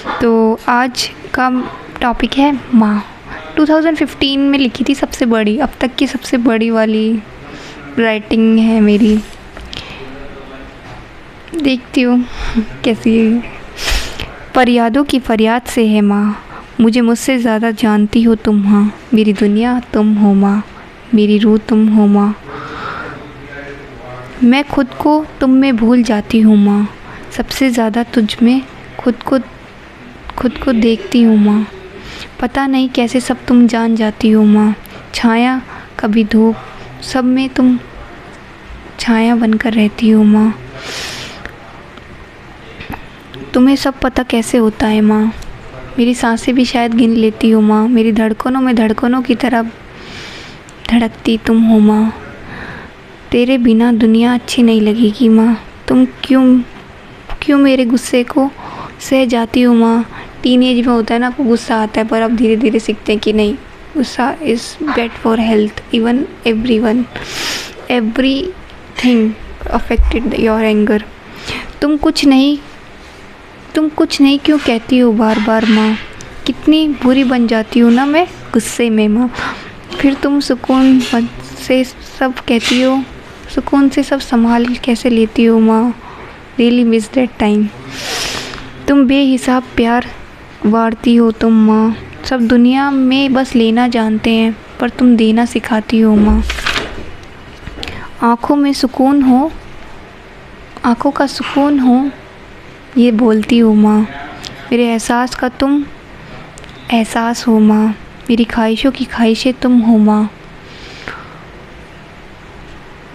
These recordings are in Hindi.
तो आज का टॉपिक है माँ। 2015 में लिखी थी सबसे बड़ी, अब तक की सबसे बड़ी वाली राइटिंग है मेरी। देखती हूँ कैसी है। फरियादों की फरियाद से है माँ, मुझे मुझसे ज़्यादा जानती हो तुम। हाँ, मेरी दुनिया तुम हो माँ, मेरी रूह तुम हो माँ। मैं खुद को तुम में भूल जाती हूँ माँ, सबसे ज़्यादा तुझ में खुद को देखती हूँ माँ। पता नहीं कैसे सब तुम जान जाती हो माँ। छाया कभी धूप, सब में तुम छाया बनकर रहती हो माँ। तुम्हें सब पता कैसे होता है माँ। मेरी सांसें भी शायद गिन लेती हो माँ। मेरी धड़कनों में धड़कनों की तरह धड़कती तुम हो माँ। तेरे बिना दुनिया अच्छी नहीं लगेगी माँ। तुम क्यों मेरे गुस्से को सह जाती हो माँ। टीनेज में होता है ना, आपको गुस्सा आता है, पर अब धीरे धीरे सीखते हैं कि नहीं, गुस्सा is bad for health. Even everything affected your anger. तुम कुछ नहीं क्यों कहती हो बार बार माँ। कितनी बुरी बन जाती हूँ ना मैं गुस्से में माँ। फिर तुम सुकून से सब कहती हो, सुकून से सब संभाल कैसे लेती हो माँ। Really miss that time. तुम बेहिसाब प्यार वारती हो तुम माँ। सब दुनिया में बस लेना जानते हैं, पर तुम देना सिखाती हो माँ। आँखों में सुकून हो, आँखों का सुकून हो, ये बोलती हो माँ। मेरे एहसास का तुम एहसास हो माँ। मेरी ख्वाहिशों की ख्वाहिशें तुम हो माँ।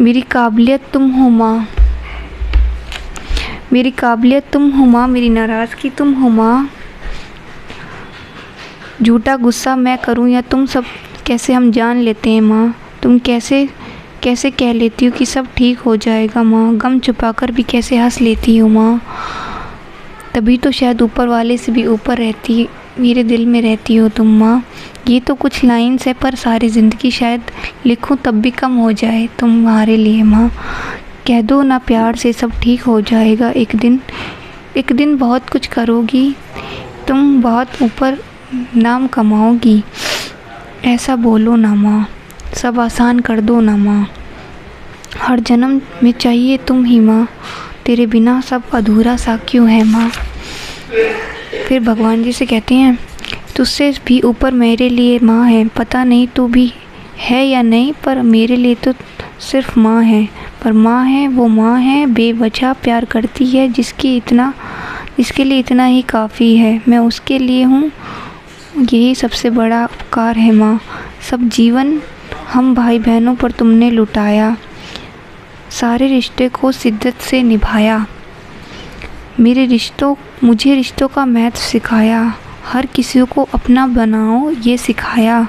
मेरी काबिलियत तुम हो माँ। मेरी काबिलियत तुम हो माँ। मेरी नाराज़गी तुम हो माँ। झूठा गुस्सा मैं करूँ या तुम, सब कैसे हम जान लेते हैं माँ। तुम कैसे कह लेती हो कि सब ठीक हो जाएगा माँ। गम छुपाकर भी कैसे हंस लेती हो माँ। तभी तो शायद ऊपर वाले से भी ऊपर रहती, मेरे दिल में रहती हो तुम माँ। ये तो कुछ लाइन्स है, पर सारी ज़िंदगी शायद लिखूं तब भी कम हो जाए तुम्हारे लिए माँ। कह दो ना प्यार से सब ठीक हो जाएगा एक दिन बहुत कुछ करोगी तुम, बहुत ऊपर नाम कमाओगी। ऐसा बोलो ना माँ, सब आसान कर दो ना माँ। हर जन्म में चाहिए तुम ही माँ, तेरे बिना सब अधूरा सा क्यों है माँ। फिर भगवान जी से कहते हैं, तुझसे भी ऊपर मेरे लिए माँ है। पता नहीं तू भी है या नहीं, पर मेरे लिए तो सिर्फ माँ है। पर माँ है वो माँ है, बेवजह प्यार करती है, जिसके लिए इतना ही काफ़ी है। मैं उसके लिए हूँ, यही सबसे बड़ा उपकार है माँ। सब जीवन हम भाई बहनों पर तुमने लुटाया, सारे रिश्ते को शिद्दत से निभाया। मुझे रिश्तों का महत्व सिखाया। हर किसी को अपना बनाओ ये सिखाया।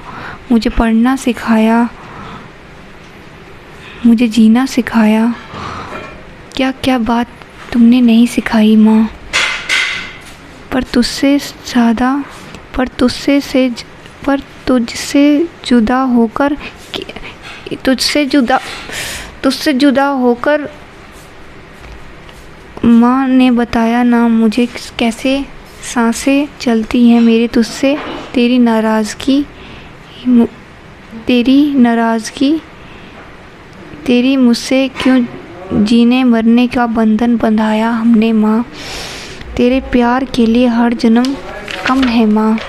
मुझे पढ़ना सिखाया, मुझे जीना सिखाया। क्या क्या बात तुमने नहीं सिखाई माँ। पर तुझसे जुदा होकर माँ ने बताया ना मुझे कैसे सांसें चलती हैं मेरे तुझसे। तेरी नाराज़गी तेरी मुझसे क्यों जीने मरने का बंधन बंधाया हमने माँ। तेरे प्यार के लिए हर जन्म कम है माँ।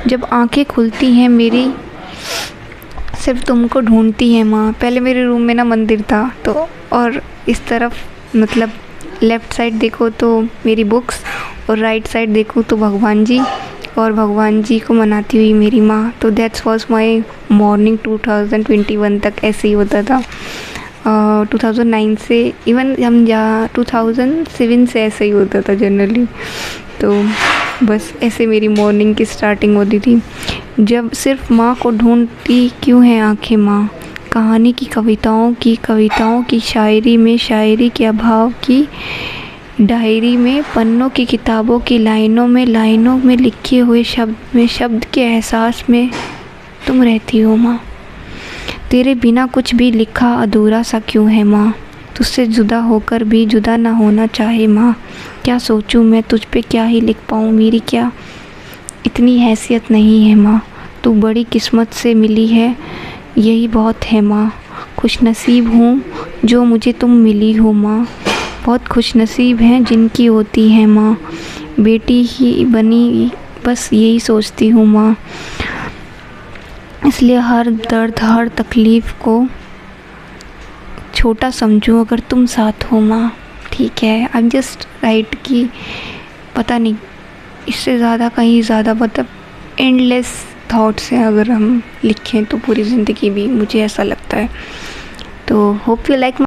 जब आंखें खुलती हैं मेरी सिर्फ तुमको ढूंढती है माँ। पहले मेरे रूम में ना मंदिर था, तो और इस तरफ मतलब लेफ़्ट साइड देखो तो मेरी बुक्स, और राइट साइड देखो तो भगवान जी, और भगवान जी को मनाती हुई मेरी माँ। तो दैट्स वाज माय मॉर्निंग 2021 तक ऐसे ही होता था। 2009 से इवन हम 2007 से ऐसे ही होता था जनरली। तो बस ऐसे मेरी मॉर्निंग की स्टार्टिंग होती थी। जब सिर्फ माँ को ढूंढती क्यों हैं आँखें माँ। कहानी की कविताओं की शायरी के अभाव की डायरी में, पन्नों की किताबों की लाइनों में लिखे हुए शब्द के एहसास में तुम रहती हो माँ। तेरे बिना कुछ भी लिखा अधूरा सा क्यों है माँ। तुझसे जुदा होकर भी जुदा ना होना चाहे माँ। क्या सोचूं मैं तुझ पे, क्या ही लिख पाऊँ, मेरी क्या इतनी हैसियत नहीं है माँ। तू बड़ी किस्मत से मिली है, यही बहुत है माँ। खुशनसीब हूँ जो मुझे तुम मिली हो माँ। बहुत खुशनसीब हैं जिनकी होती है माँ। बेटी ही बनी बस यही सोचती हूँ माँ। इसलिए हर दर्द हर तकलीफ़ को छोटा समझूं अगर तुम साथ हो माँ। ठीक है, आई एम जस्ट राइट कि पता नहीं इससे ज़्यादा कहीं ज़्यादा मतलब एंडलेस थॉट्स हैं अगर हम लिखें तो पूरी ज़िंदगी भी, मुझे ऐसा लगता है। तो होप यू लाइक